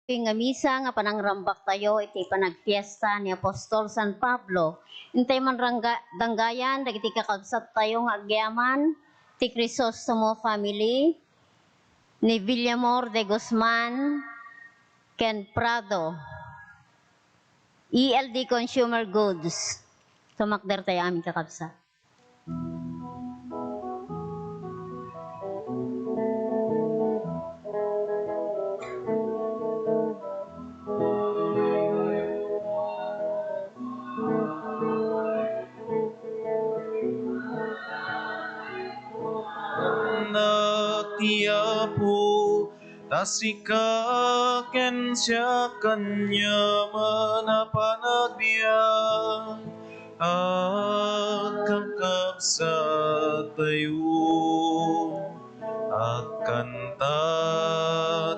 nga misa nga panangrambak tayo iti panagpiesta ni Apostol San Pablo. Intay man danggayan dagiti kakabsat tayo nga agyaman ti Crisostomo family ni Villamor de Guzman Ken Prado ELD Consumer Goods. Sumakder tayo aming kakabsat. Tiapo tasika ken siya kanya manapanagbiyan at kakabsat tayo at kanta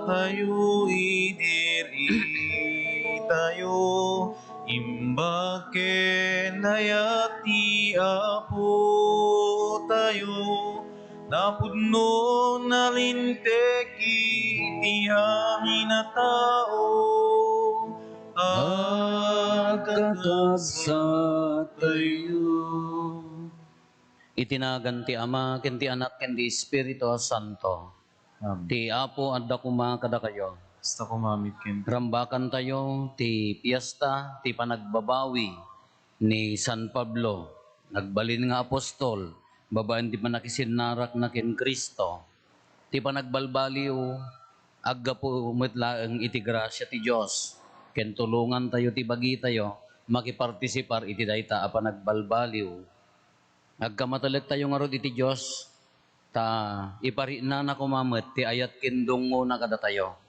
tayo idiri tayo imbake nayati apo tayo napudno na linteki ti amin na tao at kakabsat tayo. Itinagan ti Ama, ken ti Anak, ken ti Espiritu Santo. Ti Apo adda kuma kada kayo. Basta kumamit ken. Rambakan tayo ti piyesta, ti panagbabawi ni San Pablo. Nagbalin nga apostol, babaan ti panakisinarak na ken Kristo. Ti panagbalbaliw, agga po umitlaang iti grasya ti Diyos. Ken tulungan tayo ti bagi tayo, makipartisipar iti dayta a panagbalbaliw. Agkamatalag tayo nga rod iti Diyos, ta ipari na kumamit, ti ayat kindungo na kada tayo.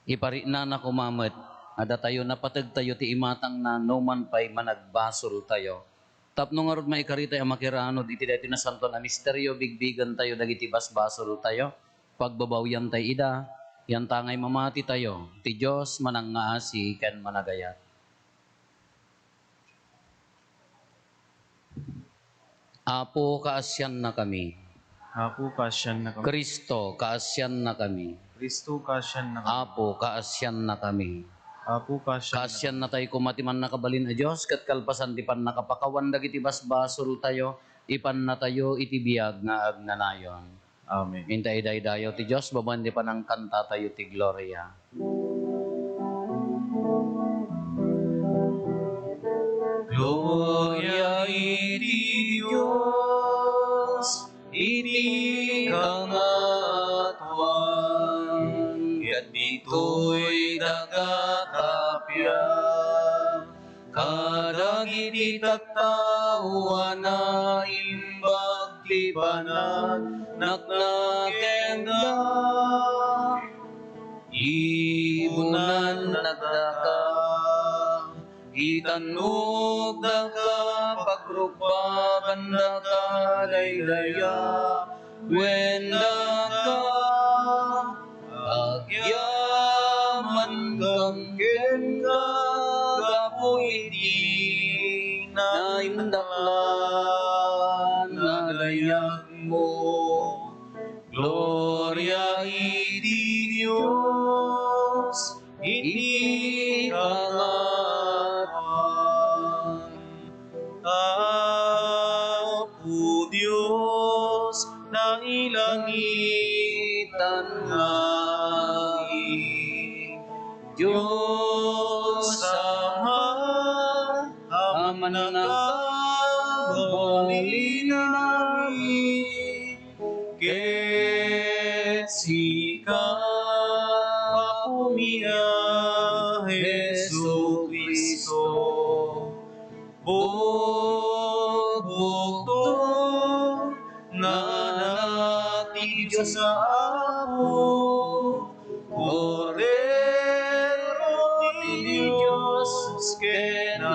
Ipari na kumamit, ada tayo napatag tayo ti imatang na numan pa'y managbasol tayo. Tapno nga rod maikarita ang makiranod, iti dati na santo na misteryo, bigbigan tayo, dagiti basbasol tayo, pagbabawyan tayo ida, yan tangay mamati tayo, ti Diyos manangaasi ken managayat. Apo, kaasyan na kami. Apo, kasyan na kami. Kristo, kaasyan na kami. Kristo, kasyan na kami. Apo, kaasyan na kami. Apo, kasyan na Kaasyan na tayo kumatiman na kabalin a Diyos, kat kalpasan ti pan nakapakawan dagiti basbasol tayo, ipan na tayo itibiyag nga agnanayon. Amen. Intay dayo ti Diyos, baban di pa ng kanta tayo ti Gloria. Gloria iti Diyos, iti kangatuan, ket dito'y dagatapya, kadagiti tattao na imbag ti banag, naknagenda, ibunan nagdaka, itanog da ka pagrukbaban da ka daydaya wenda ka agyaman kang genga gapo iti naindaklan nalayag mo Gloria iti Diyos iti Apo Diyos na ilangitan langit, Diyos Ama, Ama nagkabalin namin, ket sika Apumia Jesu Cristo, bukto na nati Diyos sa Apo, Cordero ti Diyos, kenanati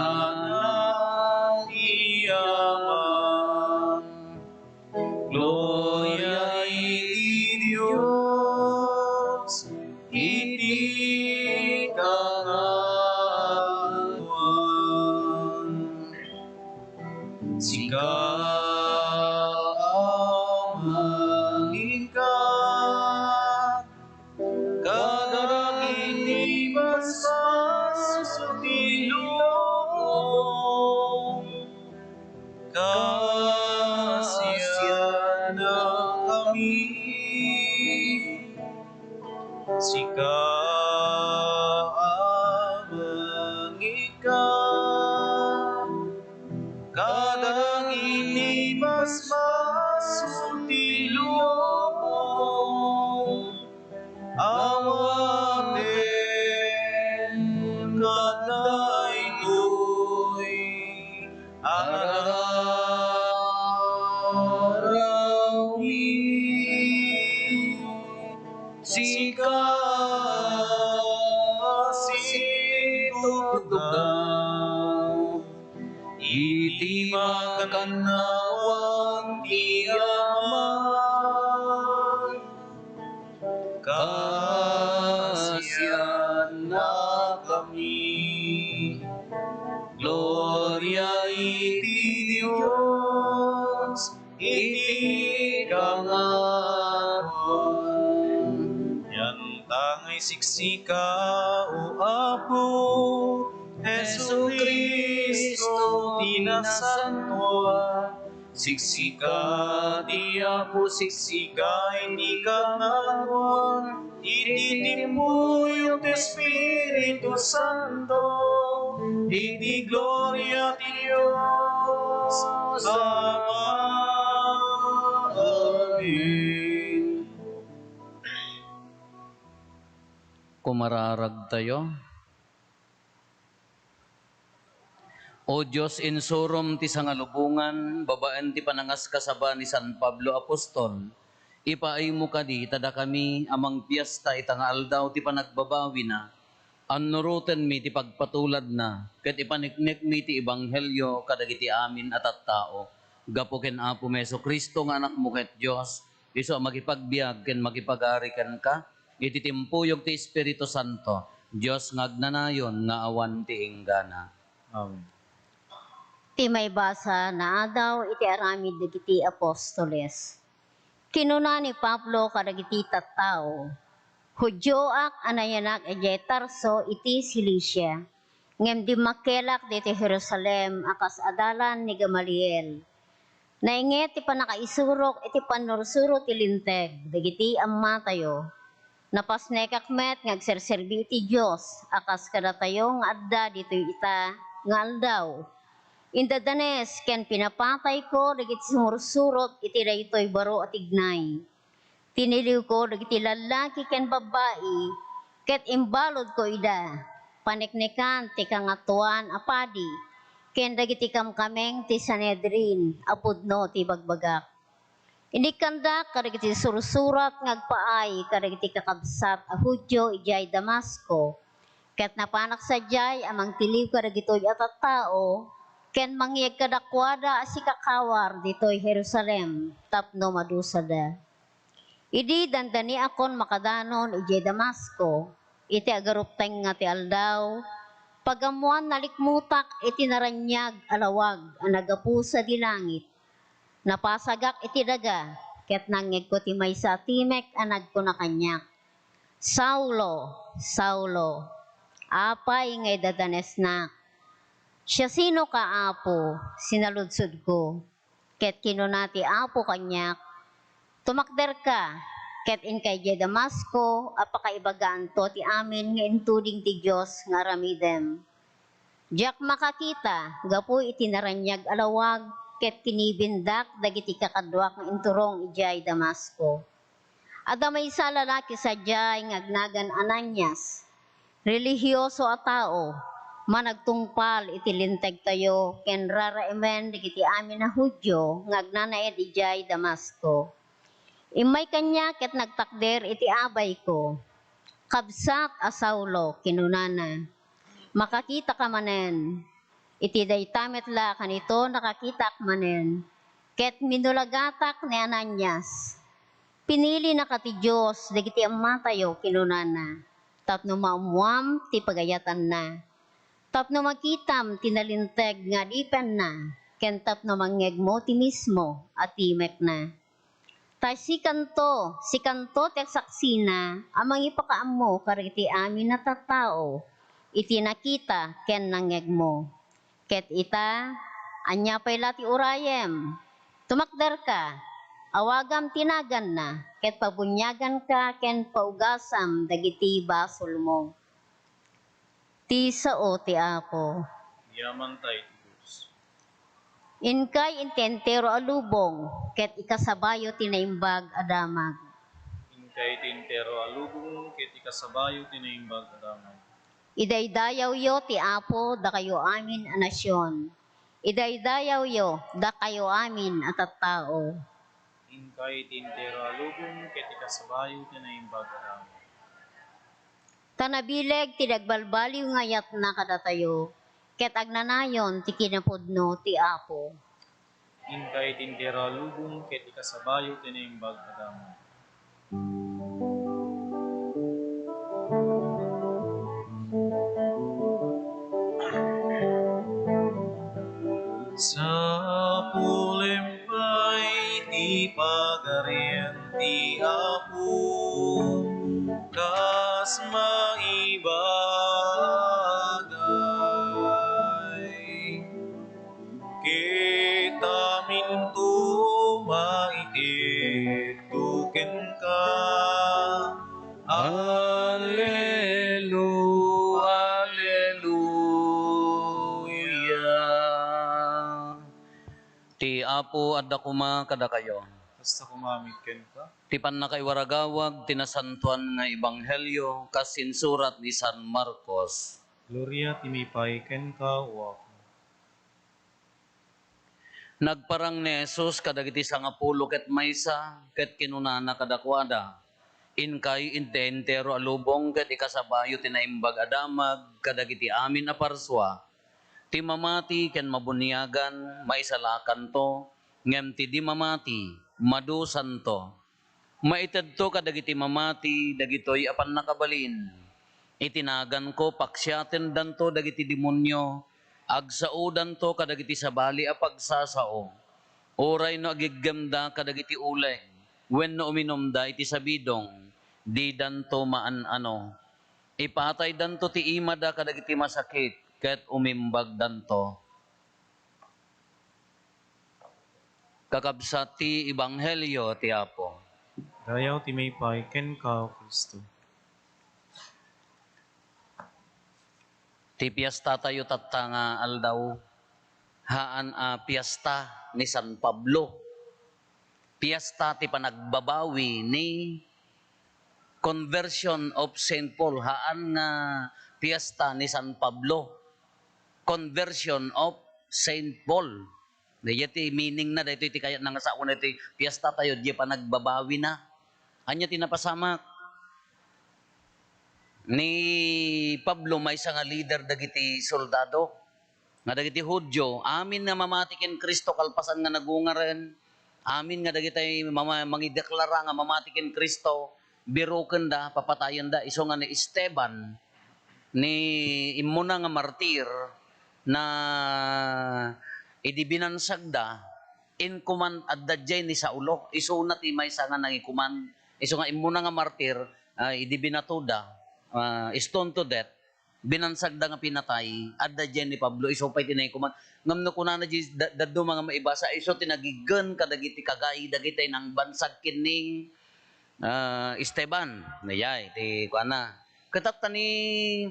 Ama. Gloria iti Diyos, iti kangatuan. Sika mangikat, kadaragi sika amang ikaw, kadang inibas masulti lubong, awaten kaday doy, ararawi, sika situgaw, iti makanawang tiyaman, kasyan na kami. Gloria iti Diyos, iti kangaron. Yan tangay siksika o Apo, Jesu Cristo, tinasanwa. Siksika di Apo, siksika hindi kangaron. Ititimbuyok Espiritu Santo, iti gloria ti Dios, Ama. Amen. Kumararag tayo. O Diyos, insurom ti sangalubungan, babaan ti panangas kasaba ni San Pablo Apostol, ipaay mo kadi, tada kami amang piyesta itang aldaw ti panagbabawi na, annurutan mi ti pagpatulad na, ket ipaniknik mi ti ebanghelyo kadagiti amin at tao. Gapo ken Apo Meso Kristo nga anak mo ket Dios, iso magipagbiag ken magipagari ken ka, iti timpuyog ti Espiritu Santo, Dios ngagnanayon nga awan ti inggana. Amen. Ti may basa na adaw iti aramid dagiti apostoles. Kinuna ni Pablo kadagiti tattao, Hudyoak anayanak ejay Tarso iti Cilicia, ngem di makelak diti Jerusalem akas adalan ni Gamaliel. Nainget ti panakaisurok iti panursurot ti linteg, dagiti amma tayo. Napasnekak met ngagserserbi iti Diyos, akas kada tayo nga adda dito ita nga aldaw. Indadanes ken pinapatay ko dagiti sumursurot iti daytoy baro at ignay. Tiniliw ko dagiti lalaki ken babae, ket imbalod ko ida. Paniknikan ti kangatuan apadi, ken dagiti kamkameng ti Sanedrin, apudno ti bagbagak. Inikanda kadagiti sursurat ngagpaay kadagiti kakabsat a Hudyo ijay Damasco, ket napanak sadyay amang tiliw kadagitoy at tao, ken mangyeg kadakwada si kakawar ditoy Jerusalem, tapno madusada. Idi dandani akon makadanon ijay Damasco, iti agarupteng nga ti aldaw, pagamuan nalikmutak iti naranyag alawag ang nagapusa di langit. Napasagak iti daga, ket nangeg ko ti maysa timek anag ko na kanyak. Saulo, Saulo, apay ngay dadanes na. Siya sino ka, Apo? Sinaludsod ko. Ket kinunati Apo kanyak, tumakder ka, ket in kay Damasco, apakaibagaan to ti amin nga intuding ti Diyos nga aramidem. Diyak makakita, gapu iti naranyag alawag, ket kinibindak dagiti kakadwak nga inturong ijay Damasco. Adamay sa lalaki sadyay ngagnagan Ananias, relihiyoso a tao, managtungpal iti linteg tayo, ken raraimen digiti amin na Hudyo, ngagnanaed ijay Damasco. Imay kanya ket nagtakder iti abay ko, kabsat a Saulo kinunana, makakita ka manen, iti daytamet la kanito nakakita manen, ket minulagatak ni Ananias, pinili na kati Diyos, dagiti amma tayo kinunana, tapno maumuam ti pagayatan na. Tapno makitam tinalinteg nga dipen na, ken tapno mangyeg mo ti mismo at timek na. Ta si kanto tek saksina, amang ipakaam mo kariti amin na tattao, iti nakita ken nangyeg mo. Ket ita, anya pay lati urayem, tumakder ka, Awagam tinagan na, ket pabunyagan ka, ken paugasam, dagiti basol mo. Ti sao ti Apo. Yaman tayo ti Diyos. Inkay intentero alubong, ket ikasabayo tinaimbag adamag. Inkay tintero alubong, ket ikasabayo tinaimbag adamag. Idaydayaw yo ti Apo, da kayo amin a nasyon. Idaydayaw yo, da kayo amin at tao. Inkay tintero alubong, ket ikasabayo tinaimbag adamag. Tanabileg ti nagbalbaliw ngayat na kadatayo, ket agnanayon ti kinapudno ti Apo. Inkay tintero alubong, ket ikasabayo tinaimbag adamag. Sa pulempay ti pagarian ti Apo, kas maibagay. Kita minto maitituken ka. Hallelujah, hallelujah. Ti Apo adda kuma kada kayo. Basta kumamit ken ka. Ti pannakaiwaragawag tinasantuan nga ebanghelyo kasin surat ni San Marcos. Gloria timipay ken ka o ako. Nagparang ni Jesus kadagiti sangapulo ket maysa ket kinunana kadakwada. Inkay intentero alubong ket ikasabayo tinaimbag adamag kadagiti amin a parswa. Ti mamati ken mabunyagan maisalakan to ngem ti di mamati madusan to. Maited to kadagiti mamati dagitoy apan nakabalin. Itinagan ko paksyaten danto dagiti demonyo agsaudan to kadagiti sabali a pagsasao. Oray no agiggemda kadagiti uleng wenno uminomda iti sabidong di danto maan ano. Ipatay danto ti imada kadagiti masakit ket umimbag danto. Kakabsat ti ebanghelyo ti Apo. Dayaw timipay ken ka o Kristo. Ti piyesta tayo tatta nga aldaw haan a piyesta ni San Pablo. Piyesta ti panagbabawi ni Conversion of St. Paul. Haan nga piyesta ni San Pablo. Conversion of St. Paul. Dayati meaning na dayto iti kayat nga sa una iti piyesta tayo di panagbabawi na. Anya tinapasamak ni Pablo may nga leader dagiti soldado nga dagiti Hudyo amin nga mamatiken Kristo kalpasan nga nagungaren amin nga dagiti mangideklara nga mamatiken Kristo biruken da papatayen da iso nga ni Esteban ni immuna nga martir na idibinansag da in command adda jay ni Saulo iso na ti maysa nga nangikuman iso nga immuna nga martir idibinato da stone to death, binansag da nga pinatay, adda dyan ni Pablo, iso pa'y tinaykuman. Ngam no kunana daddo mga maibasa, iso tinagigan kadagiti kagay, dagiti nang bansag kini Esteban. Nayay, ti kuana. Katapta ni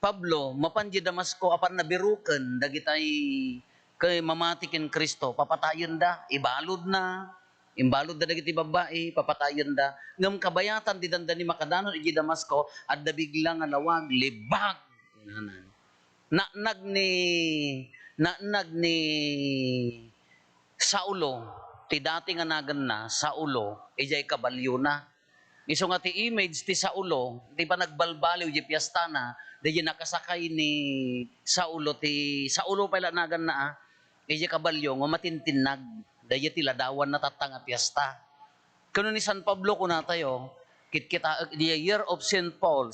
Pablo, mapanji Damasco, apan nabiruken, dagitay kay mamatikin Kristo, papatayon da, ibalod na, imbalod da dagiti babae, papatayon da. Ngam kabayatan di dandani makadanon iti Damasco at da bigla nga lawag libag. Nagnag ni Saulo, ti dati nga nagan na Saulo, ijay kabalyo na. Iso nga ti image ti Saulo, ti pa nagbalbaliw di piyastana, di nakasakay ni Saulo pala nagan na ijay kabalyo nga matintinag, di ti ladawan na tatang a piyesta. Kuno ni San Pablo kuna tayo, kitkita the year of St. Paul,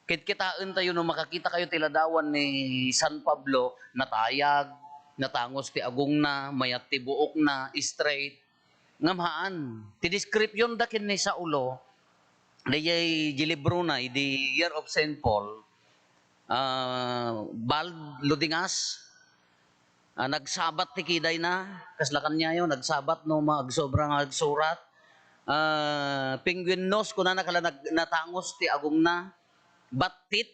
kitkitaan tayo no makakita kayo tiladawan ni San Pablo, natayag, natangos ti agong na, mayat ti buok na, straight, ngamhaan. Ti description dakin ni Saulo, dayay gilibro na, the year of St. Paul, bald ludingas, nagsabat ti kiday na, kasla kanya yun, nagsabat no, magsobrang agsurat. Penguin nose, kuna na kala natangos ti agong na, batit,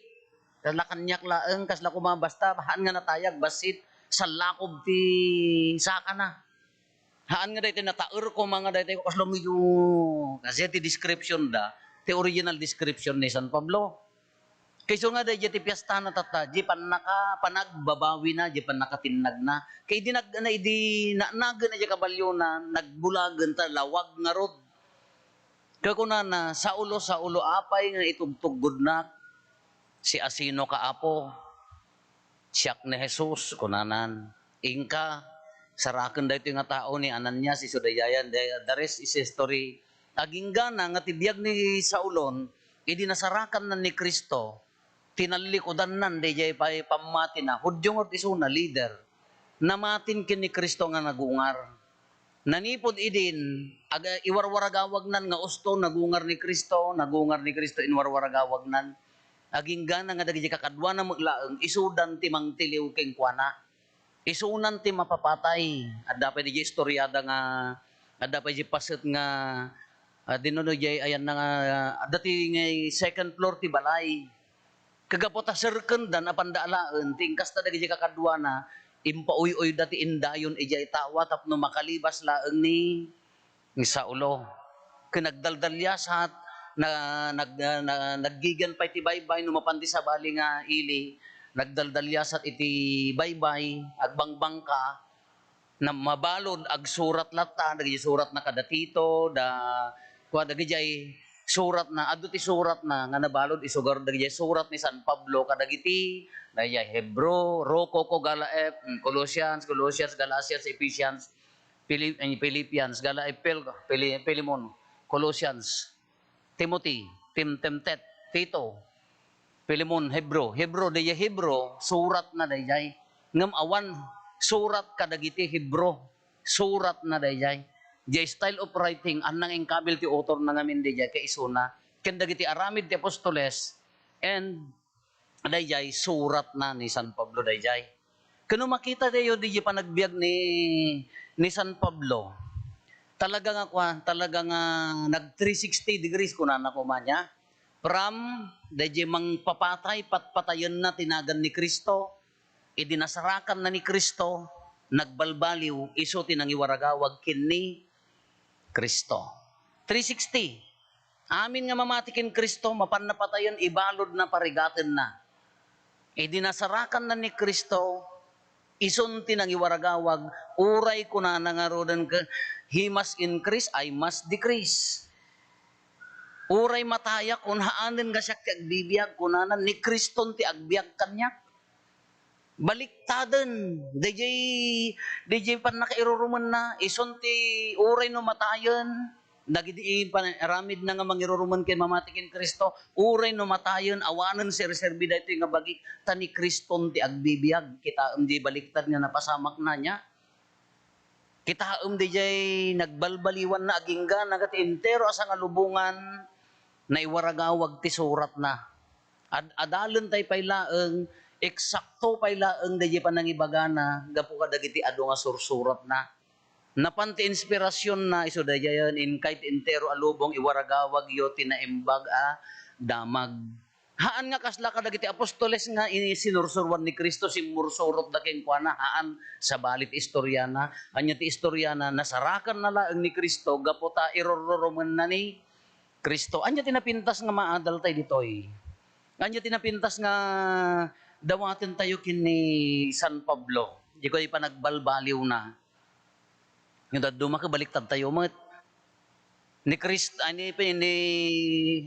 kasla kanyak laeng, kasla kumabasta, haan nga natayag, basit, sa lakob ti saka na. Haan nga dahil nataur ko mga dahil ko kaslo medyo, kasi ti description da, ti original description ni San Pablo. Kayso nga dahil ti piyesta na tata, di panagbabawi na, di nakatinag na. Kay di naanagan na di kabalyo na, nagbulagan ta, lawag nga rod. Kaya ko na, sa ulo apay nga itugtugod na, si Asino kaapo, siyak ni Jesus, kunanan, ingka, sarakan da ito nga tao ni Ananias, si Sudayayan, the rest is history. Aging gana nga tibiyag ni Saulon, idinasarakan na ni Kristo, tinalikodan nan, di jay pamati na, hudyong at isuna, leader, namatin kin ni Kristo nga nagungar. Nanipod idin, iwarwaragawag nan nga usto, nagungar ni Kristo inwarwaragawag nan. Aging gana nga dagi kakadwa na maglaeng, isudan ti mangtiliw keng kuana. Isunan ti mapapatay. At dapat di istoryada nga, at dapat di paset nga, dinuno di ayan na nga, dati nga second floor ti balay. Kagapota sirken dan apandaalaan, tingkas ta dagi kakadwa na, impauy-uy dati indayon ijay tawa, tapno makalibas laeng ni Saulo. Kinagdaldalyasat, naggigan pa iti baybay numapandi sa bali nga ili nagdaldalyasat iti baybay agbangbang ka na mabalod ag surat lata dagi surat na kadatito da kuha dagi jay surat na adto ti surat na nga nabalod isugar dagi jay surat ni San Pablo kadagiti dagi Hebro, Rokoko, Galaep, Colossians, Galatians, Ephesians, Philippians, Philemon, Colossians, Timothy, Timtet, Tito, Pilimon, Hebro, surat na dayjay. Ngam awan, surat kadagiti Hebro, surat na dayjay. Jay style of writing, anang ingkabil ti author na ngamin dayjay, kay isuna, ken dagiti aramid ti apostoles, and dayjay, surat na ni San Pablo dayjay. Kano makita dayo di pa nagbiag ni San Pablo, talaga nga nag 360 degrees kunan ako manya. From dayjay mangpapatay patpatayon na tinagan ni Kristo, idinasarakan na ni Kristo, nagbalbaliw iso tinangiwaragawag kinni Kristo. 360. Amin nga mamatikin Kristo, mapanapatayon ibalod na parigaten na. Idinasarakan na ni Kristo, ison tinangiwaragawag, uray ko na nangarodan ka, he must increase, I must decrease. Uray mataya kung haanin nga siya kagbibiyag kunanan ni Kriston ti agbiag kanyak. Baliktaden, DJ pan nakairuruman na, ison ti uray no matayan, dagiti ramid na nga mangiruruman kay mamatikin Kristo, uray no matayan, awanan si reserbi dito nga bagi, tani Kriston ti agbibiyag, kita di baliktad nga napasamak na niya. Kita DJ nagbalbaliwan na agingga nagati entero asa nga lubungan na iwaragawag ti surat na. Adalon tay paylaeng eksakto paylaeng DJ panangibagana gapu kadagiti adu nga sursurat na. Napanti inspirasyon na iso dayayan in kahit entero alubong iwaragawag yo tinaimbag damag. Haan nga kasla kadagiti apostoles nga sinursurwan ni Kristo simursurot daking kuana haan sa balit istoryana anya ti istoryana nasarakan na laeng ni Kristo gapota irororoman na ni Kristo anya tinapintas nga maadal tay ditoy anya tinapintas nga dawaten tayo kini San Pablo di ko pa nagbalbaliw na yung daddo makabaliktad tayo met ni Kristo ani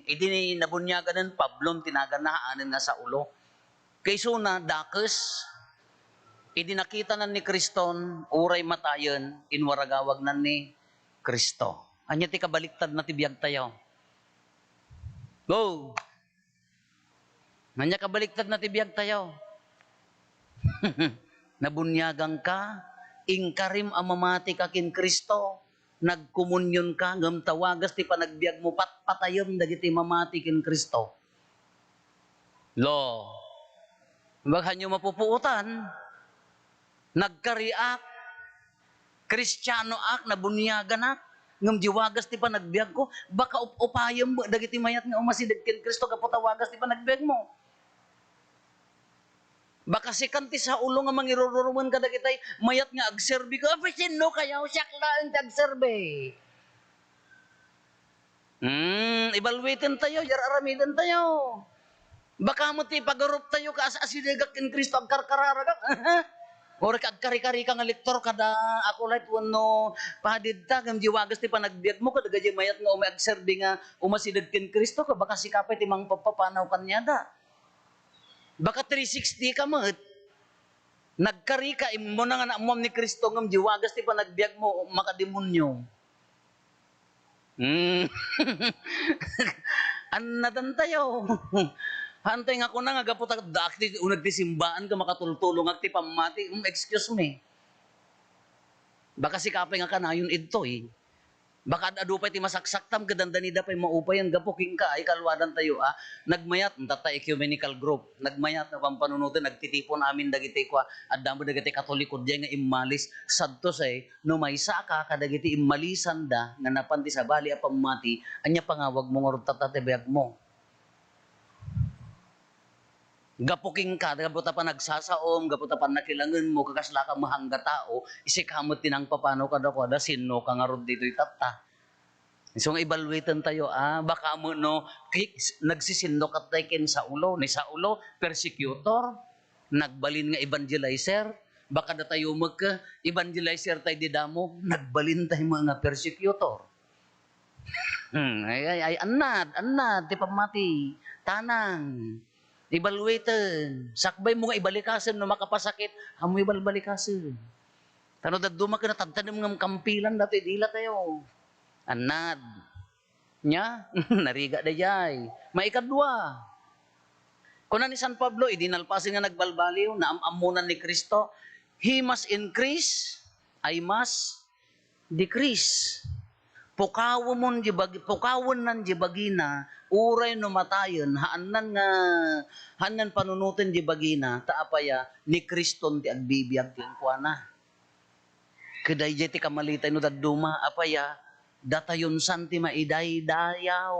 idi nabunyagan ng Pablon tinagan na haanen nga sa ulo. Kayso na dakes idi nakita nan ni Kriston uray matayen inwaragawag nan ni Kristo. Anya ti kabaliktad na tibiyag tayo. Go. Anya kabaliktad na tibiyag tayo. Nabunyagang ka, ingkarim amamati ka kin Kristo. Nagkomunyon ka, ngam tawagas ti panagbiag mo, patpatayon dagiti mamati kin Kristo. Lo, baghan nyo mapupuutan, Nagkariak, Kristiyano ak, nabunyagan ak, ngam jiwagas ti pa nagbiag ko, baka upayam mo, dagiti mayat nga umasidag ken Kristo, kaputawagas ti pa nagbiag mo. Baka sikan ti sa ulo nga mangirururuman ka dagitay, mayat nga agserbi ko, apa sino kayaw siyaklaan ti agserbi. Evaluaten tayo, yararamidan tayo. Baka mo ti pagarup tayo ka as-asidagak ken Kristo agkarkararagak. Ora kag kari-kari ka nga lektor kada ako light wano padid ta ngam jiwagas ti panagbiag mo kada gayay mayat nga umiagserbi nga umasidag ken Kristo ka baka sikapay ti mangpapapanaw kanyada. Baka 360 ka met. Nagkari ka imo na nga naamom ni Kristo ngam jiwagas ti panagbiag mo makademonyo. Anadan tayo. Hantay nga ko na nga gapot akti unag ti simbaan ka makatultulong agti pamati. Excuse me. Baka sikapay nga kanayon idto eh. Baka adupay ti masaksaktam kadandanida pay maupayan gapuking ka ay kalwadan tayo ah. Nagmayat tata ecumenical group. Nagmayat na pampanunutan nagtitipon amin dagiti kwa addamo dagiti Katoliko diay nga immalis sadto say no maysa ka kadagiti immalisan da nga napanti sa bali a pamati anya pangawag mo ngorot tatatebek mo. Gapuking ka, gaputa pa nagsasaom, gaputa pa nakilangan mo, kakasla ka mahangga tao, isikamot tinang papano kada kada, sino ka nga rod dito itata. So nga evaluaten tayo, baka mo no, nagsisindok at tayo sa ulo, ni sa ulo, persecutor, nagbalin nga evangelizer, baka da tayo magka, evangelizer tayo di damo, nagbalin tayo mga persecutor. Anad, di pamati, tanang, evaluaten. Sakbay mo nga ibalikasan no makapasakit, amoy balbalikasan. Tano daduma ka na tagtanim ng kampilan dati dila tayo. Anad. Nya, nariga da jay. Maikadwa. Kuna ni San Pablo, idinalpasin nga nagbalbaliw, naamamunan ni Kristo, he must increase, I must decrease. Pukawon nan di bagina, uray no matayon, haanan panunutin di bagina, taapaya, ni Kriston ti agbibiyag ti kuana. Kaday ti kamalitay no daduma, apaya, datayon san ti maiday-dayaw.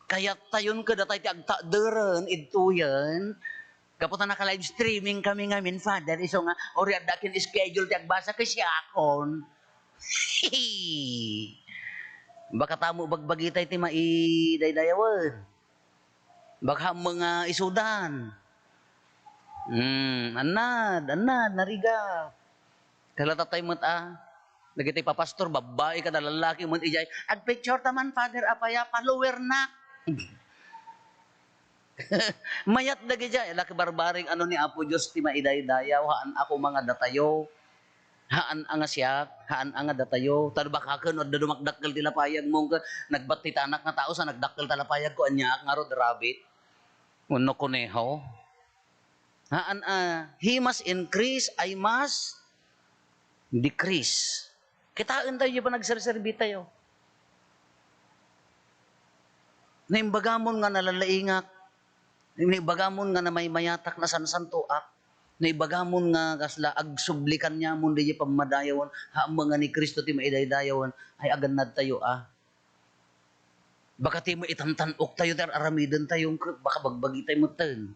Kaya tayon ka datay ti agtaderen, ituyan, kapag naka-live streaming kami nga min, Father, iso nga, ori adakin schedule ti agbasa kasi akon. Baka tamo bagbagitay ti maidaydayawan. Baka mga isudan. Anad, nariga. Kalatatay mo't nagitay pa pastor, babae ka na lalaki mo't ijay. Ag picture taman, Father, apaya, follower na. Mayat na gijay. Laki barbaring ano ni Apo Diyos ti maidaydayaw, haan ako mga datayo. Haan anga siyak, haan anga datayo. Tado baka ka no, dumakdakkel tilapayag mong nagbati tanak na tao sa nagdakkel talapayag ko, anya nga ro, rabbit. Uno kuneho. Haan he must increase, I must decrease. Kitaan tayo pa nagserserbi tayo. Naimbagamon nga nalalaingak. Naimbagamon nga na may mayatak na sansantuak. Naibagamon nga kasla agsublikan niya mo di pamadayawan haam mga ni Kristo ti maidaydayawan ay aganad tayo baka ti mo itantanok tayo ter aramidan tayong baka bagbagi tayo mo ten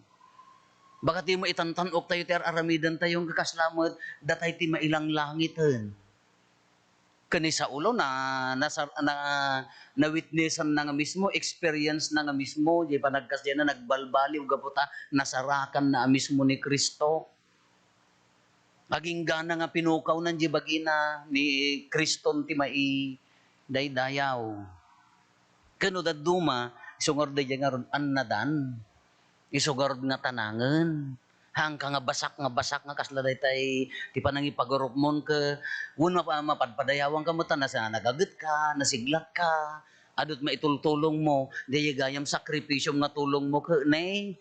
baka ti mo itantanok tayo ter aramidan tayong kakaslamot datay ti mailang langitan kani sa ulo na witnessan na nga mismo experience na nga mismo di pa nagkasya na nagbalbaliw gaputa nasarakan na mismo ni Kristo. Aging gana nga pinukaw ng jibagina ni Kriston ti mai daydayaw. Kano daduma isugard day nga ron annadan. Isugard nga tanangen. Hangka nga basak nga kasla daytay ti panangipagarup mon ke won mapadpadayawan ka mo ta na nagaget ka, nasiglat ka. Adot maitultulong mo, diya gayam sakripisyo nga tulong mo ke ne.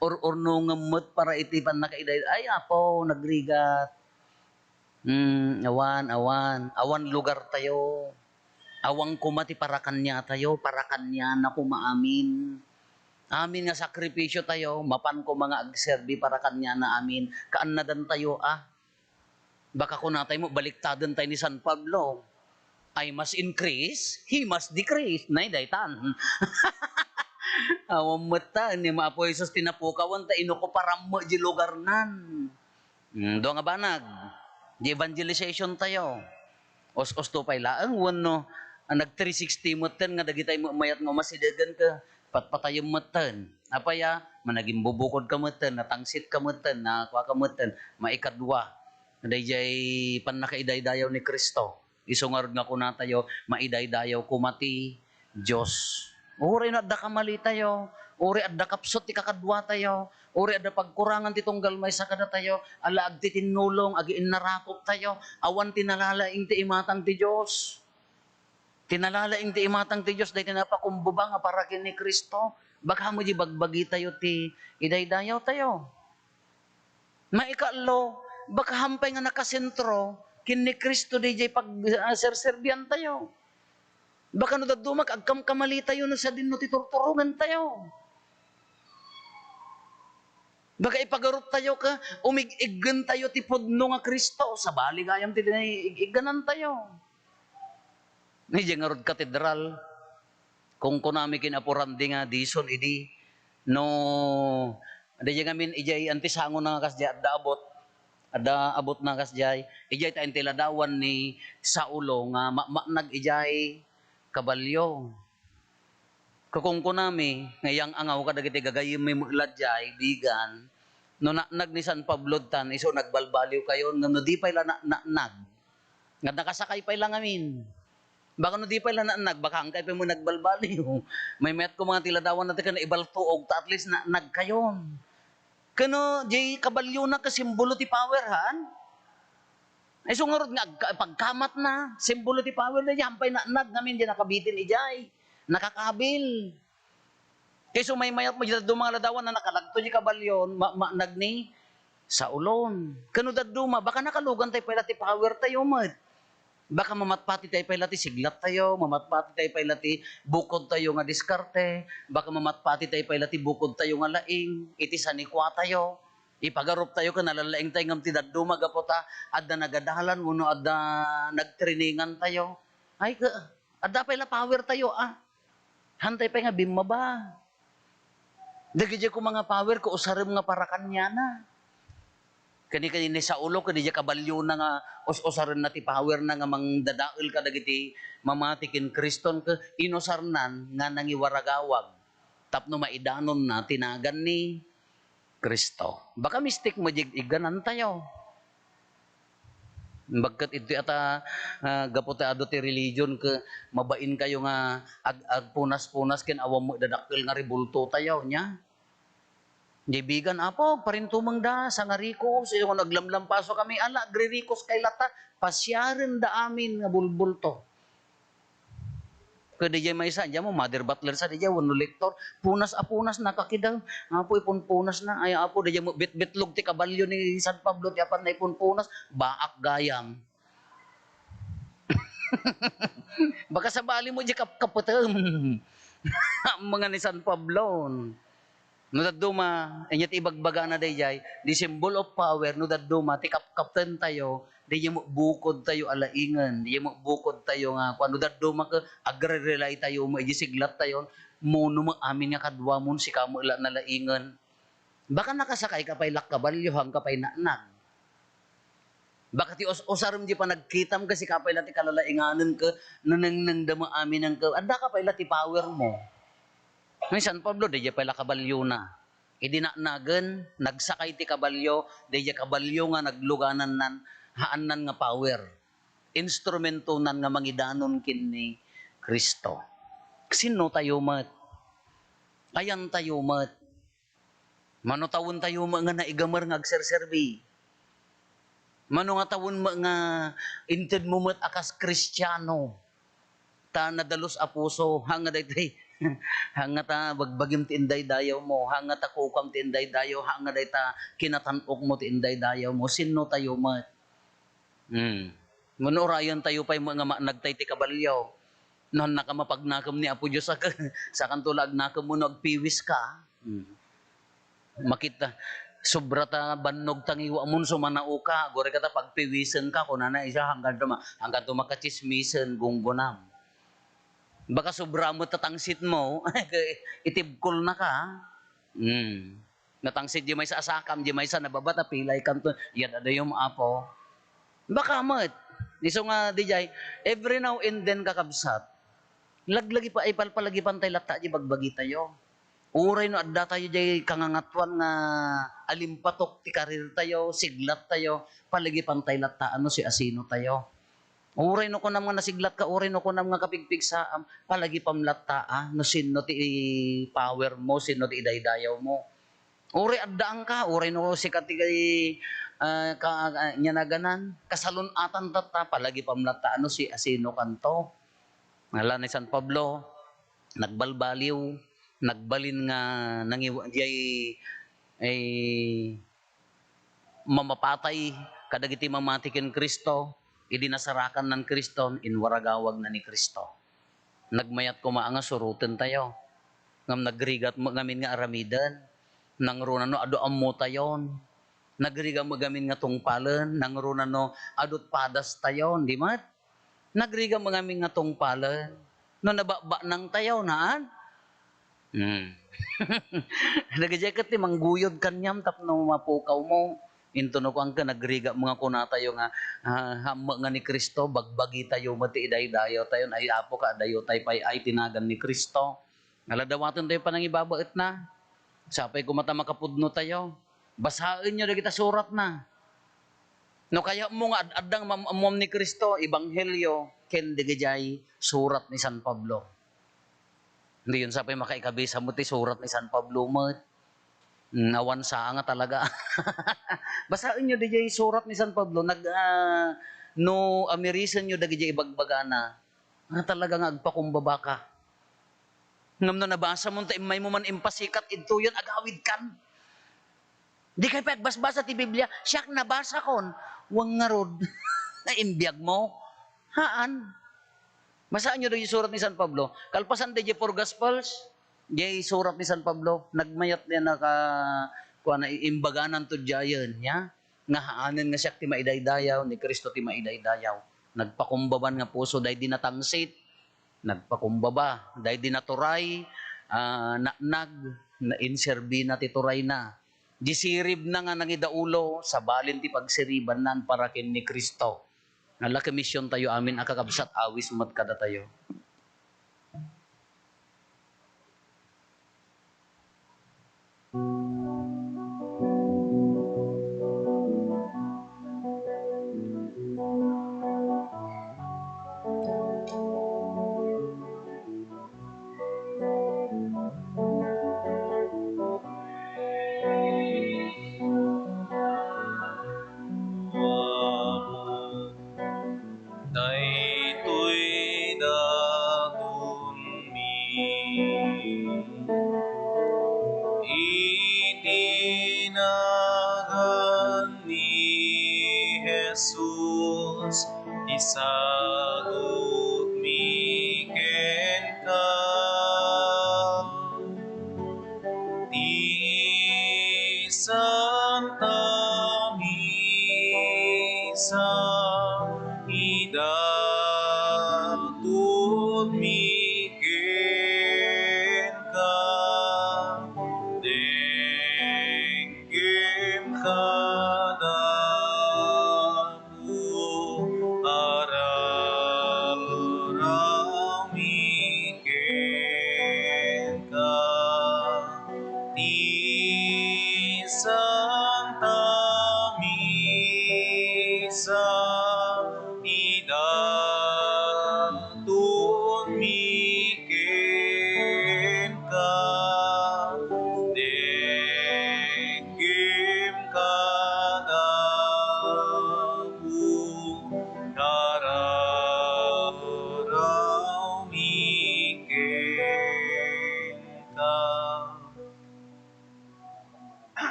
or no nga met para itipan na kaiday. Ay apo, nagrigat. Awan lugar tayo. Awang kumati para kanya tayo, para kanya na kumaamin. Amin nga sakripisyo tayo, mapan ko mga agserbi para kanya na amin. Kaanadan tayo Baka kung natay mo, baliktadan tayo ni San Pablo. I must increase, he must decrease. Nay, daytan. Awam mata, ni maapoy sus tinapukawan ta, inuko param mo di lugar nan. Do nga banag, di evangelization tayo. Os-os to pay laang, wano, nag-360 mo ten, nga dagitay mo mayat nga masidagan ka, patpatayong mo ten. Apaya, managing bubukod ka mo ten, natangsit ka mo ten, nakwa ka mo ten, maikadwa. Dayjay panakaiday-dayaw ni Kristo. Isungarod nga ko na tayo, maidaydayaw kumati, Diyos. Uri na adda kamali tayo, uri adda kapsot ti kakadwa tayo, uri adda pagkurangan ti tunggal may sakada tayo, ala agti tinulong, agi inarakop tayo, awan tinalalaing ti imatang ti Diyos. Tinalalaing ti imatang ti Diyos, dahi tinapakumbuba nga para kini Kristo. Baka mo di bagbagi tayo ti idaydayaw tayo. Maikalo, baka hampay nga nakasentro, kini Kristo DJ pag serserbian tayo. Baka no dadumak agkam kamali tayo no sa dinno titurturungan tayo. Baka ipagarup tayo ka umig-iggan tayo ti pudno nga Kristo sa baligayam ti igganan tayo. Ni jangarod katedral kung kunami kinapurandi nga dison idi no adi ngamin ijay antisango na kasya ada abot na kasjay ijay ta intiladawan ni Saulo nga nag-ijay kabalyo. Kung kunami ngayang angaw kadagiti gagayim may muladjay bigan no nag ni San Pablo tan iso nagbalbaliw kayo no di pa ila nag nga nakasakay pa ila ngamin. Baka no di pa ila nag baka hangkay pa mo nagbalbaliw. May met ko mga tiladawan natin kan ibaltuog ta at least nag kayon. Kano jay kabalyo na kasimbolo ti power han? Ay sungarod nga pagkamat na simbolo ti power na hampay na namin di nakabitin ijay. Nakakabil. Kaya so may mayat mo dito mga ladawan na nakalagto di kabalyon nagni sa ulon. Kano daduma baka nakalugan tayo pala ti power tayo mat. Baka mamatpati tayo pala ti siglat tayo, mamatpati tayo pala ti bukod tayo nga diskarte, baka mamatpati tayo pala ti bukod tayo nga laing, iti sanikwa tayo. Ipagarup tayo ka nalalaing tayo ngam ti daduma gapota, adda nagadalan uno adda nagtriningan tayo. Ay ka, adda pala power tayo Hantay pa nga bimaba. Dagiti ko mga power ko usarim nga para kanya na. Kani ni sa ulo kani ja kabalyo na nga usarin na ti power na nga mangdadael ka dagiti mamatikin Kriston ka inosarnan nga nangiwaragawag. Tapno maidanon na tinagan ni Kristo. Baka mistik mo iganan tayo. Bagkat iti ata gapotado ti religion ka mabain kayo nga agpunas-punas ken awam mo dadakkel nga ribulto tayo nya. Dibigan apo parintumang da sa ngariko so yung naglamlam paso kami ala agririkos kay lata pasyarin da amin nga bulbulto. Kada jay may isa, mo mother butler sa diya wano lektor, punas nakakidaw, apo ipon punas na, ay apo diya mo bit-bitlog ti kabalyo ni San Pablo ti apan na ipon punas, baak gayam. Baka sa bali mo di kaputem. Mga ni San Pablo. No daduma, inyat ibagbaga na dayjay, the symbol of power, no daduma, ti kapten tayo, di mo bukod tayo alaingan, di mo bukod tayo nga, kung ano daduma ka, agre-relay tayo, mo igisiglat tayo, muno mo amin nga kadwa mo, si kamo ila na laingan. Baka nakasakay ka pa'y lakabalyo, hang ka pa'y naanan. Baka ti osarum di pa nagkitam kasi kapay lati kalalainganan ka, nanang dama amin ang ka, anda ka pa'y lati power mo. May San Pablo, di pala kabalyo na. Idinanagan, nagsakay ti kabalyo, di kabalyo nga nagluganan nan, haanan nga power. Instrumento nan nga mangidanon kini Kristo. Sino tayo mat? Ayan tayo mat. Manotawon tayo nga naigamar nga agserserbi. Mano nga tawon nga inted mo mat akas Kristiyano. Ta nadalos a puso, hanga daytay hanga ta bagbagim ti inday dayaw mo, hanga ta kukam ti inday dayaw, hanga day ta kinatanok mo ti inday dayaw mo, sino tayo mat? Manurayan tayo pa'y mga nagtay ti kabalyaw. Non nakamapagnakam ni Apo Diyos sa kantulag nakam mo nagpiwis ka. Makita, sobra ta bannog tangiwa mo sumanauka. Gore kata pagpiwisan ka, kunana isa hanggang tumakachismisan gunggunam. Baka sobra mo tatangsit mo, itibkol na ka. Natangsit di may sa asakam, di may sa nababata, pilay kanto, yan ada yung apo. Baka mat. Iso nga di jay, every now and then kakabsat, laglagi pa ay palpalagi pantay lata di bagbagi tayo. Uray no adda tayo jay kangangatwan nga alimpatok ti karir tayo, siglat tayo, palagi pantay lata ano si asino tayo. Uray no kunam nga nasiglat ka, uray no kunam nga kapigpig sa palagi pamlata no sino ti power mo, sino ti idaydayaw mo. Uray addaan ka, uray no sikat ti nyanaganan, kasalunatan tata, palagi pamlata ano si asino kanto. Ngala ni San Pablo, nagbalbaliw, nagbalin nga nangiwa ay mamapatay kadagiti mamati ken Kristo, idinasarakan ng Kristo, inwaragawag na ni Kristo. Nagmayat ko maanga suruten tayo. Ngam nagrigat mo ngamin nga aramidan, nang runano ado ammo tayon. Nagriga mo gamin nga tungpalan, nang runano adot padas tayon, di mat? Nagriga mo gamin nga tungpalan, no nababa nang tayo naan. Nagjacket ti mangguyod kanyam tapno mapukaw mo. Into no kang ka nagriga mga kunatayo nga hamma nga ni Kristo bagbagi tayo mati idaydayo tayo ay apo ka dayo tay pay ay tinagan ni Kristo. Naladawaton tayo panangibabaet na. Sapay kumata makapudno tayo. Basahin nyo na kita surat na. No kaya mo nga adang mamam ni Kristo ebanghelyo ken digijay surat ni San Pablo. Hindi yun sapay makaikabisa mo ti surat ni San Pablo mo. Awan sa nga talaga. Basahin nyo DJ surat ni San Pablo. No amirisan nyo DJ ibagbagana. Talaga nga agpakumbaba ka. Ngam na nabasa mo, may mo man impasikat, ito yun, agawid kan. Di kayo pagbasbasa ti Biblia, siyak nabasa kon. Wang nga rod. Naimbiyag mo. Haan. Basaan nyo doon yung surat ni San Pablo. Kalpasan DJ for Gospels, jay surat ni San Pablo, nagmayat niya kuha na imbaganan to jayan niya. Nga haanin nga siya ti maidaydayaw, ni Kristo ti maidaydayaw. Nagpakumbaban nga puso, dahi dinatangsit. Nagpakumbaba, dahi dinaturay, na inserbi na ti turay na. Disirib na nga nangidaulo, sa balin ti pagsiriban nan para kin ni Kristo. Nalaki misyon tayo amin, akakabsat awis mat kada tayo. Daytoy daton mi itinagan ni Jesus isagot mi ken ka ti Santa Misa idatun mi ken ka denggem kadaku araraw mi ken ka ti Santa Misa idatun mi ken ka denggem kadaku araraw mi ken ka.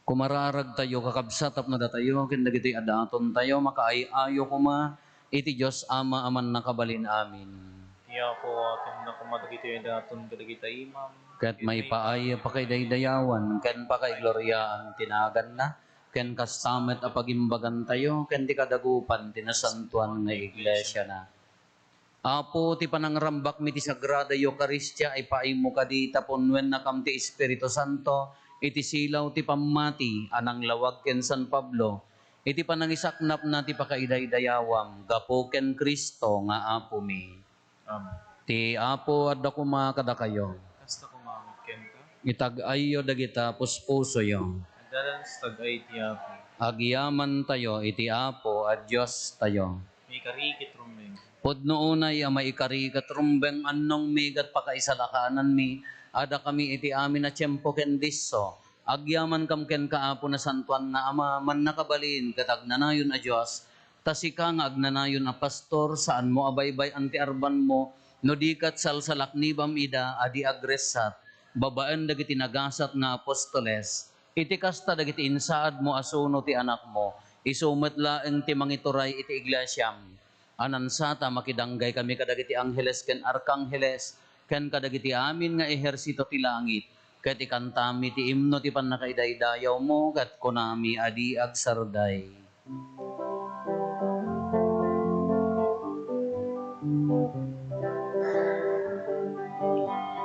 Kumararag tayo kakabsat tapno da tayo ken dagiti adaton tayo makaayayo kuma iti Diyos Ama aman nakabalin amin. Iya po atin na kumadagito yung daton kadagita imam. Ket may paay pakidaydayawan, ken pakaigloriaan tinagan na, ken kastamet apagimbagan tayo, ken di kadagupan tinasantuan nga iglesia na. Apo ti panangrambak mi ti Sagrada Eucharistia ay paimo kadita ponwen na kam ti Espiritu Santo, iti silaw ti pammati, anang lawag ken San Pablo, iti panangisaknap na ti pakaidaydayawam, gapo ken Kristo nga apo mi. Amen. Ti apo adda kuma kada kayo. Kasta kumamit ken ka. Itag-ayo dagita puspuso yo. Adalan sa tagay tiya po. Agyaman tayo iti apo at Diyos tayo. May karikit rumeng. Pudno unay maikarigat rumbeng annong migat pakaisalakanan mi, ada kami iti amin na tiyempo ken disso. Agyaman kam ken kaapo na santuan nga ama, man nakabalin katagnanayon a Diyos, tasika nga agnanayon a pastor, saan mo abaybay anti arban mo, no dikat salsalak nibam ida, adi agresat, babaan dagiti nagasat nga apostoles, iti kasta dagiti insaad mo asuno ti anak mo, isumet laeng ti mangituray iti iglesyam. Anansata makidanggay kami kadagiti angheles ken arkangheles, ken kadagiti amin nga ehersito ti langit, ket ikantami ti imno ti pannakaidaydayaw mo, ket kunami adi agsarday.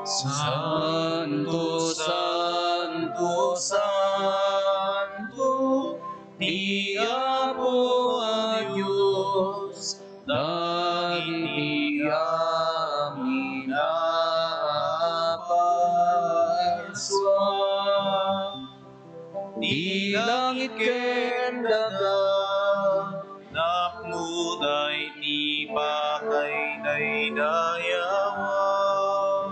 Santo, Santo, Santo, Di Apo a Diyos, dagiti amin aparswa. Di langit ken daga, Napnuday ti pakaidaydayawam.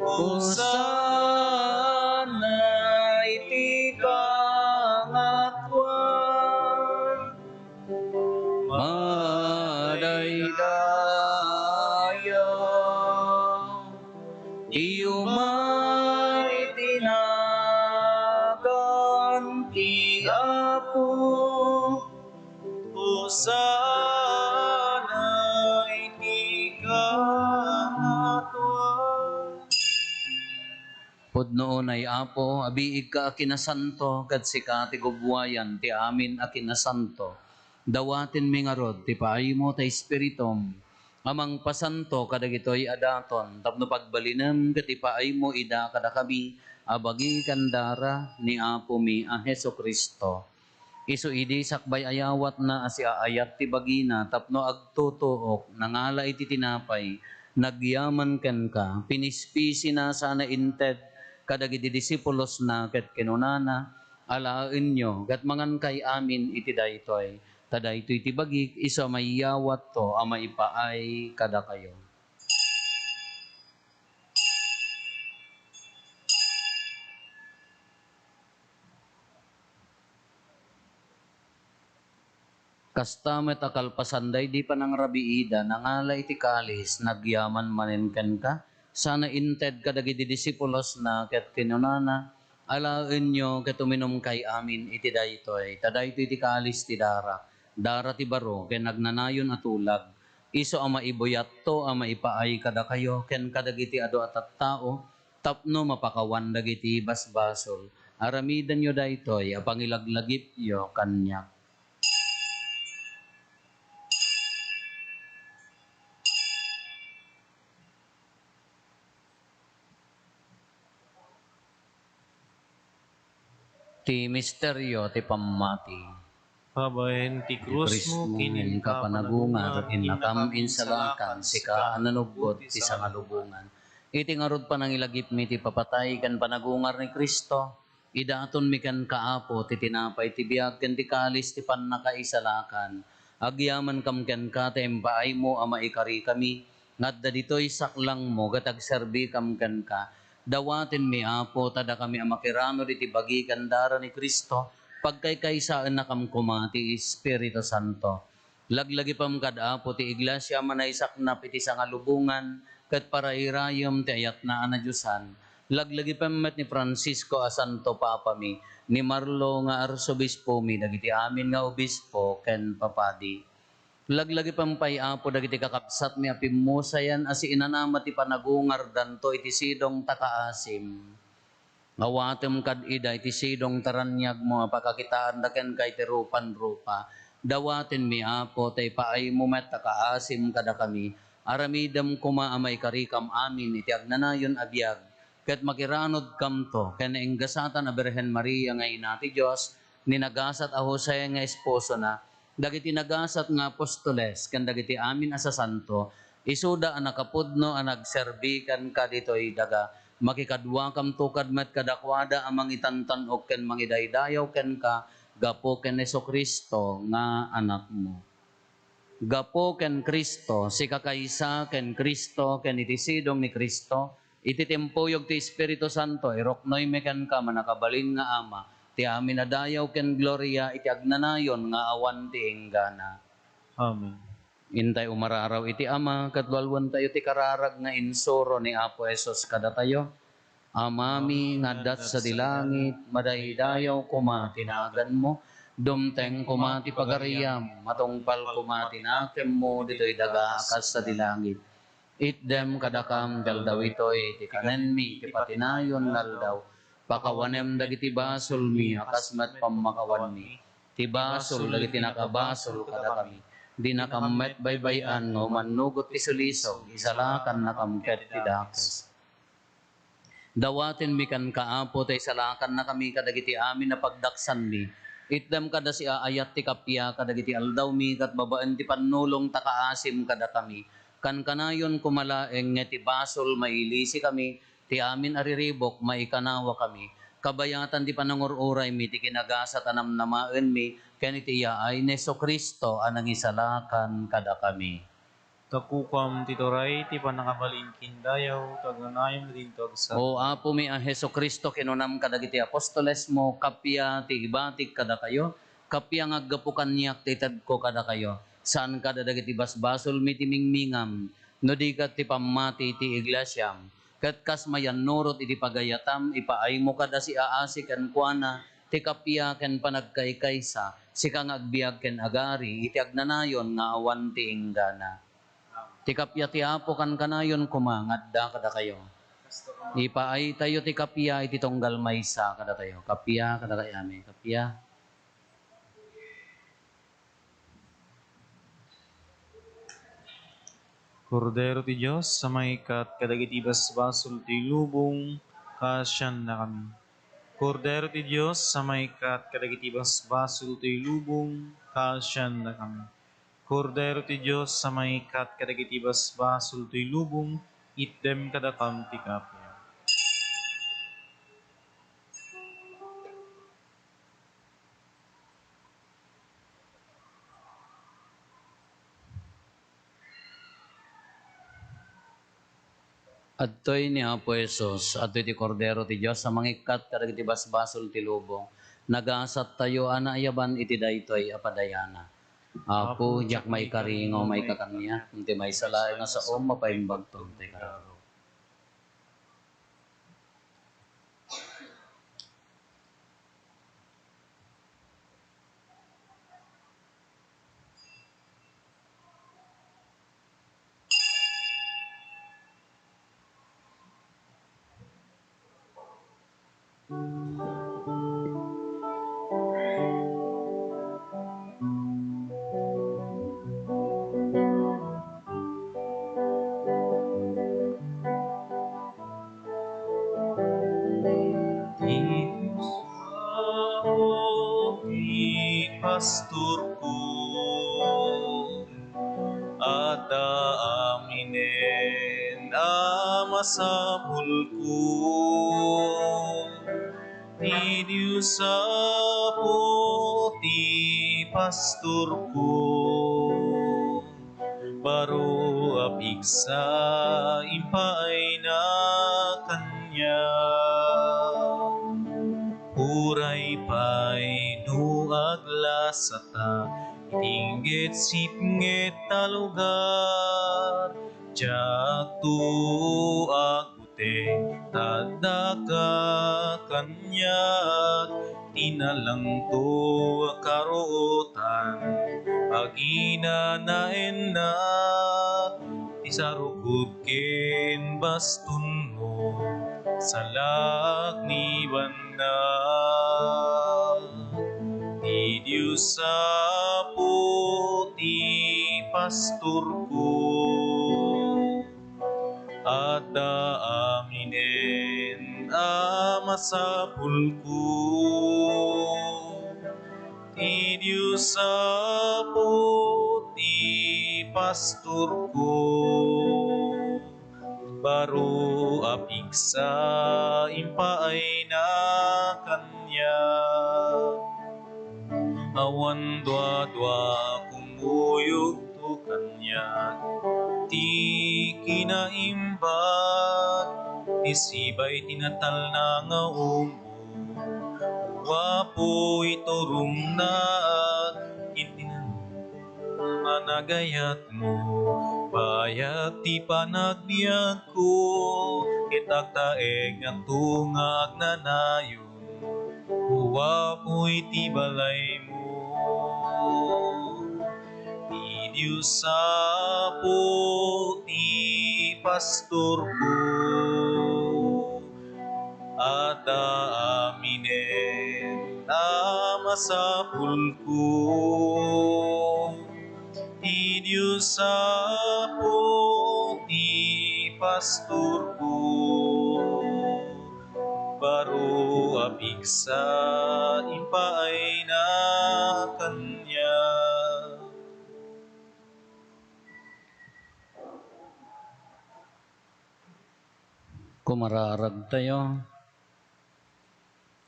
Hosana iti kangatuan, madaydayaw, di umay tinagan ti Apo. Hosana iti kangatuan. Pudno ay Apo, abiig ka akinasanto, kad sika ti gubwayan ti amin akinasanto. Dawatin mi nga rod, ti paay mo ta Espiritum, amang pasanto kadagitoy adaton, tapno pagbalinem ket ti paay mo ida kada kami, abagi kandara ni Apo mi a Heso Kristo. Isu idi sakbay ayawat na asi aayat ti bagina, tapno agtutuok, nangala iti tinapay, nagyaman ken ka, pinispisi na sana inted, kadagiti disipulos na ket kinunana, alaen nyo, ket mangan kay amin iti daytoy, tadaytoy ti bagik, iso mayawat to, maipaay kada kayo. Kastamet akalpasanday di pa nang rabiida, nangala iti kalis, nagyaman maninken ka, sana inted kadagiti disipulos na ket kinunana, alaen nyo ket uminom kay amin iti daytoy, tadaytoy iti kalis ti dara ti baro, ken nagnanayon atulag, iso ama ibuyat to, ama ipaay kada kayo, ken kadagiti ado at tao, tapno mapakawan dagiti basbasol, aramidan nyo daytoy, apangilaglagip yo kanyak. Ti misteryo ti pammati. Habayen ti krus mo Kinin ka panagungar, inakam insalakan, sika ananugbot ti sangalubungan. Iti ngarod panangilagip mi ti papatay kan panagungar ni Kristo, idaton mi kan kaapo ti tinapay ti biag ken ti kalis ti pannakaisalakan. Agyaman kam ken ka ti embaay mo ama ikari kami, ngadda ditoy saklang mo gatag serbi kam ken ka. Dawatin mi Apo, tada kami amakirano di tibagi kandara ni Kristo, pagkaykaysaan na kam kumati Espiritu Santo. Laglagi pam kad Apo ti iglesia manaysaknap iti sangalubungan, kat parairayom ti ayat na anadyosan. Laglagi pam met ni Francisco a Santo Papa mi, ni Marlo nga arsobispo mi, dagiti amin nga obispo ken papadi. Laglagi pampay apo dagiti kakapsat mi apimusayan asi inanama ti panagungar danto iti sidong takaasim. Awatem kad ida iti sidong taranyag mo pakakitaan daken kay ti rupan-rupa. Dawaten mi apo tay paay mo met takaasim kada kami. Aramidam kuma amay karikam amin iti agnanayon abiyag. Ket makiranod kamto ken enggasatan a Birhen Maria nga ina ti Dios ninagasat a Jose nga esposo na. Dagiti nagasat nga apostoles ken dagiti amin a sasanto isuda a nakapudno a nagserbikan ka ditoy daga makikadwa kam tukad met kadakwada amang itantan-ok ken mangidaydayaw ken ka gapo ken Jesucristo nga anak mo. Gapo ken Kristo si kakaysa ken Kristo ken iti sidong ni Kristo iti tempuyog ti Espiritu Santo iroknoy meken ka manakabalin nga ama ti amin adayaw ken gloria iti agnanayon nga awan ti enggana. Amen. Intay umararaw iti ama katwalwan tayo ti kararag nga insuro ni Apo Esos kada tayo. Amami ngadat sa dilangit madaydayaw kuma tinagan mo dumteng kuma ti pagariyam matungpal kuma tinakem mo ditoy daga akas sa dilangit. Itdem kadakam daldaw itoy ti kanen mi ti patinayon naldaw. Pakawanem dagiti basol mi akas met pamakawan mi. Ti basol dagiti nakabasol kada kami. Di nakamet baybayan no manugot ti sulisog isalakan nakamket ti dakes. Dawaten mi kan kaapo tay salakan na kami kadagiti amin na pagdaksan mi. Itdem kada si aayat ti kapya kadagiti aldaw mi kat babaan ti panulong takaasim kada kami. Kan kanayon kumalaeng nga ti basol mailisi kami ti amin ariribok maikanawa kami. Kabayatan ti panangururay mi ti kinagasa tanam namaen mi ken iti yaay ni Jesucristo anang isalakan kada kami. Takukam titoray ti panakabalin kindayaw kagnanayam din to agsa. O apo mi a Jesucristo kinunam kadagiti apostoles mo kapya ti ibatik kada kayo kapya nga aggapukan niyak ti ko kada kayo. Saan kada dagiti basbasol mi ti mingmingam no di kat ti pamati ti iglesyam. Ket kas mayan nurot iti pagayatam ipaay mo kada si aasi ken kuana ti kapya ken panagkaykaysa si kang agbiag ken agari iti agnanayon nga awan ti inggana. Ti kapya ti apo kan kanayon kuma ngadda kada kayo. Ipaay tayo ti kapya iti tunggal maysa kada tayo. Kapya kada kayami. Kapya. Kordero ti Diyos sa maikat kadagiti basbasol ti lubong kasyan na kami. Kordero ti Diyos sa maikat kadagiti basbasol ti lubong kasyan na kami. Kordero ti Diyos sa maikat kadagiti basbasol ti lubong itdem kadakam ti kapya. Adtoy ni Apo Jesus, adtoy ti Kordero ti Dios sa mangikat kadagiti basbasol ti lubong. Nagasat tayo anaayaban iti daytoy apadayana. Apo jak may karingo may kakanya, unti may salay nga sa mapaimbag ti kararo. Pastor ko at aminen amasapul ko ti Diyos apo ti pastor ko baro apigsa impay na kanya uray pay aglasata tinggit sipnget talugar jaktu agute tadaka kanyak tinalang to karuotan, agina naen na, isarukod ken baston mo, salak ni banda. Di Diyos sa puti pastor ko, at daaminen ama sa pulko. Di Diyos sa puti pastor ko, baro apig sa impaay na kanya. Awan dwa-dwa kumuyog to kanya, ti kinaimbag, isibay tinatal na nga umbo, wapo iturong na kintinan managayat mo, bayat ti panagbiag ko, itagtaeg nga tungag na nayon, wapo iti balay mo. Di Diyos sa puti pastor ko, at daaminen ama sa pulko. Di Diyos sa puti pastor ko, baro apig sa impaay na kanya. Kumararag tayo.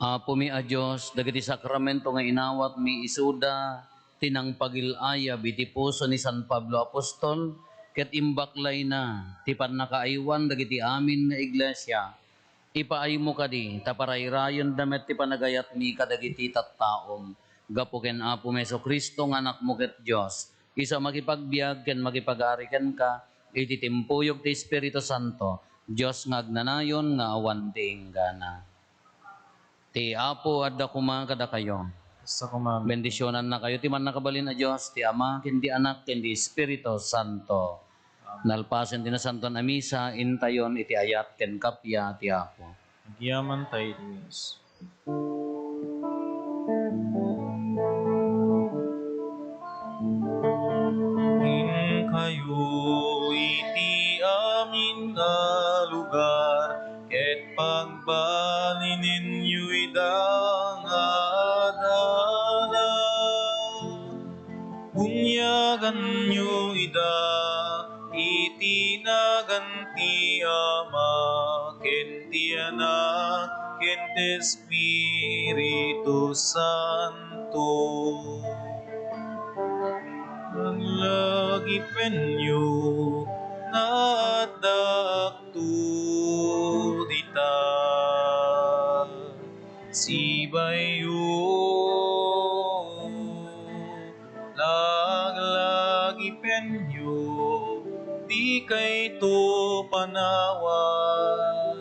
Apo mi a Diyos, dagiti sakramento nga inawat mi isuda, tinang pagilaya, biti puso ni San Pablo Apostol, ket imbaklay na, ti panakaaywan, dagiti amin nga iglesia. Ipaay mo kadi, taparayrayon damet ti panagayat mi kadagiti tattaom. Gapo ken Apo Meso Kristo nga anak mo ket Diyos. Isa makipagbiag ken makipag-ari ken ka, iti timpuyog ti Espiritu Santo, Diyos nga agnanayon nga awan ti inggana. Ti Apo adda kuma kada kayo. Sa kumami. Bendisyonan na kayo ti man nakabalin na Diyos, ti Ama, ken ti Anak, ken ti Espiritu Santo. Nalpasen ti na Santo na Misa, intayon iti ayat ken kapya ti Apo. Nagyaman tayo Diyos. In kayo iti amin nga lugar, ket pagbalin ninyo idang adala. Bunyagan nyo ida, iti naganti Ama, ken ti Anak, ken ti Espiritu Santo. Ang lagi penyo na adakto dita, sibayo laglagi penyo, di kay to panawan,